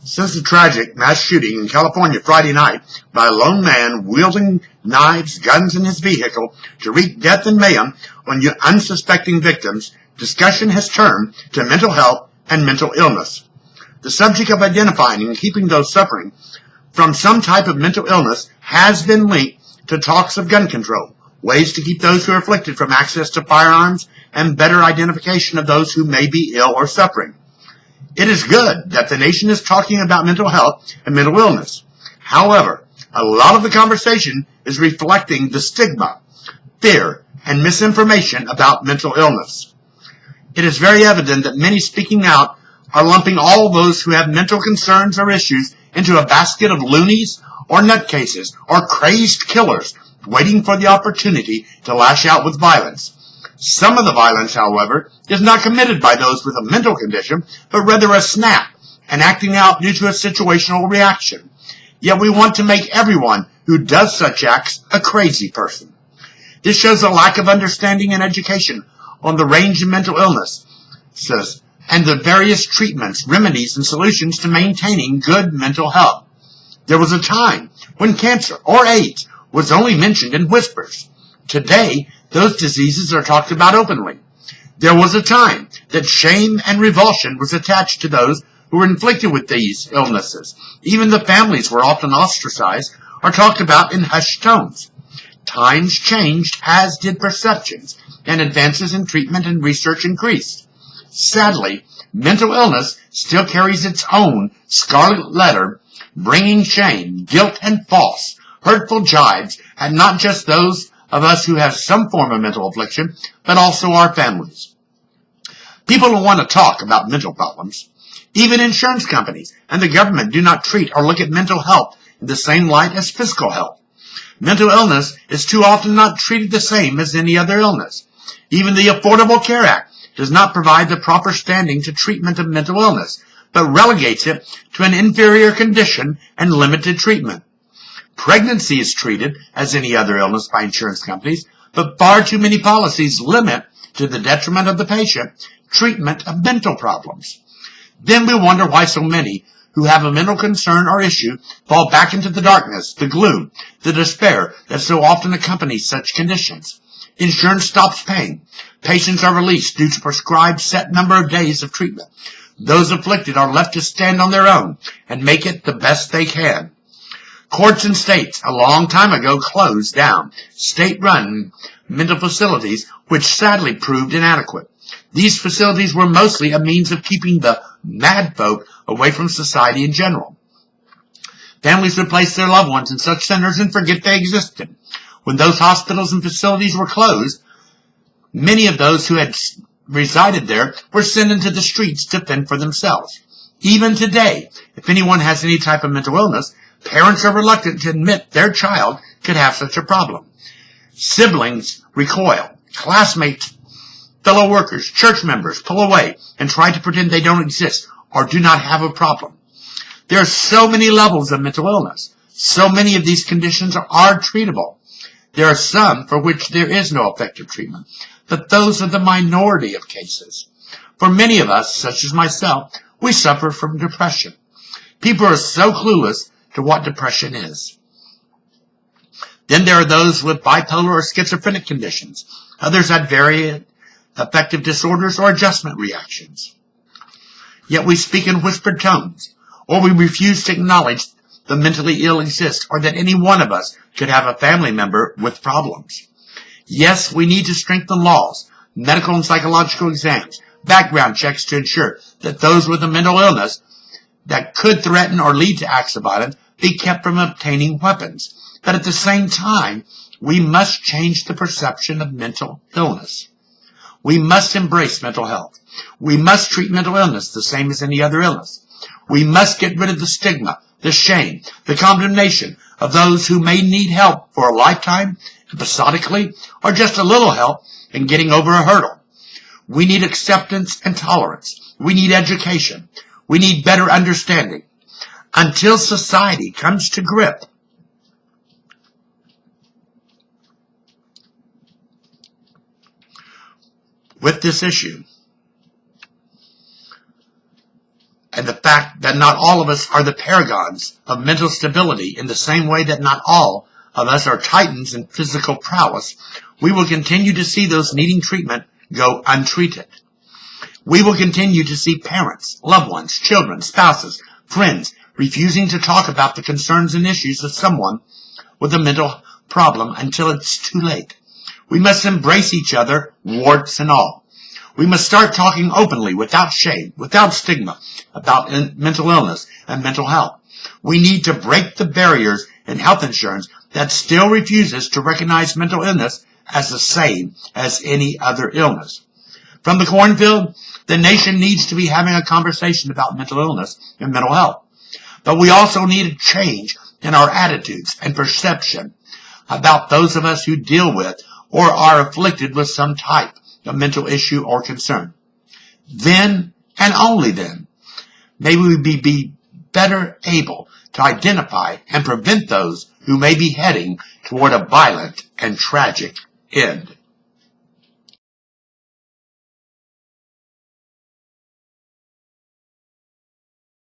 Since the tragic mass shooting in California Friday night by a lone man wielding knives, guns, in his vehicle to wreak death and mayhem on unsuspecting victims, discussion has turned to mental health and mental illness. The subject of identifying and keeping those suffering from some type of mental illness has been linked to talks of gun control, ways to keep those who are afflicted from access to firearms, and better identification of those who may be ill or suffering. It is good that the nation is talking about mental health and mental illness. However, a lot of the conversation is reflecting the stigma, fear, and misinformation about mental illness. It is very evident that many speaking out are lumping all those who have mental concerns or issues into a basket of loonies or nutcases or crazed killers waiting for the opportunity to lash out with violence. Some of the violence, however, is not committed by those with a mental condition, but rather a snap and acting out due to a situational reaction. Yet we want to make everyone who does such acts a crazy person. This shows a lack of understanding and education on the range of mental illnesses and the various treatments, remedies, and solutions to maintaining good mental health. There was a time when cancer or AIDS was only mentioned in whispers. Today, those diseases are talked about openly. There was a time that shame and revulsion was attached to those who were inflicted with these illnesses. Even the families were often ostracized or talked about in hushed tones. Times changed, as did perceptions, and advances in treatment and research increased. Sadly, mental illness still carries its own scarlet letter, bringing shame, guilt, and false, hurtful jibes at not just those of us who have some form of mental affliction, but also our families. People don't want to talk about mental problems. Even insurance companies and the government do not treat or look at mental health in the same light as physical health. Mental illness is too often not treated the same as any other illness. Even the Affordable Care Act does not provide the proper standing to treatment of mental illness, but relegates it to an inferior condition and limited treatment. Pregnancy is treated as any other illness by insurance companies, but far too many policies limit, to the detriment of the patient, treatment of mental problems. Then we wonder why so many who have a mental concern or issue fall back into the darkness, the gloom, the despair that so often accompanies such conditions. Insurance stops paying. Patients are released due to prescribed set number of days of treatment. Those afflicted are left to stand on their own and make it the best they can. Courts and states a long time ago closed down state-run mental facilities, which sadly proved inadequate. These facilities were mostly a means of keeping the mad folk away from society in general. Families would place their loved ones in such centers and forget they existed. When those hospitals and facilities were closed, many of those who had resided there were sent into the streets to fend for themselves. Even today, if anyone has any type of mental illness, parents are reluctant to admit their child could have such a problem. Siblings recoil. Classmates, fellow workers, church members pull away and try to pretend they don't exist or do not have a problem. There are so many levels of mental illness. So many of these conditions are treatable. There are some for which there is no effective treatment, but those are the minority of cases. For many of us, such as myself, we suffer from depression. People are so clueless to what depression is. Then there are those with bipolar or schizophrenic conditions. Others had very affective disorders or adjustment reactions. Yet we speak in whispered tones, or we refuse to acknowledge the mentally ill exist, or that any one of us could have a family member with problems. Yes, we need to strengthen laws, medical and psychological exams, background checks to ensure that those with a mental illness that could threaten or lead to acts of violence be kept from obtaining weapons. But at the same time, we must change the perception of mental illness. We must embrace mental health. We must treat mental illness the same as any other illness. We must get rid of the stigma, the shame, the condemnation of those who may need help for a lifetime, episodically, or just a little help in getting over a hurdle. We need acceptance and tolerance. We need education. We need better understanding. Until society comes to grip with this issue. And the fact that not all of us are the paragons of mental stability in the same way that not all of us are titans in physical prowess, we will continue to see those needing treatment go untreated. We will continue to see parents, loved ones, children, spouses, friends refusing to talk about the concerns and issues of someone with a mental problem until it's too late. We must embrace each other, warts and all. We must start talking openly, without shame, without stigma, about mental illness and mental health. We need to break the barriers in health insurance that still refuses to recognize mental illness as the same as any other illness. From the cornfield, the nation needs to be having a conversation about mental illness and mental health. But we also need a change in our attitudes and perception about those of us who deal with or are afflicted with some type of mental issue or concern. Then, and only then, may we be better able to identify and prevent those who may be heading toward a violent and tragic end.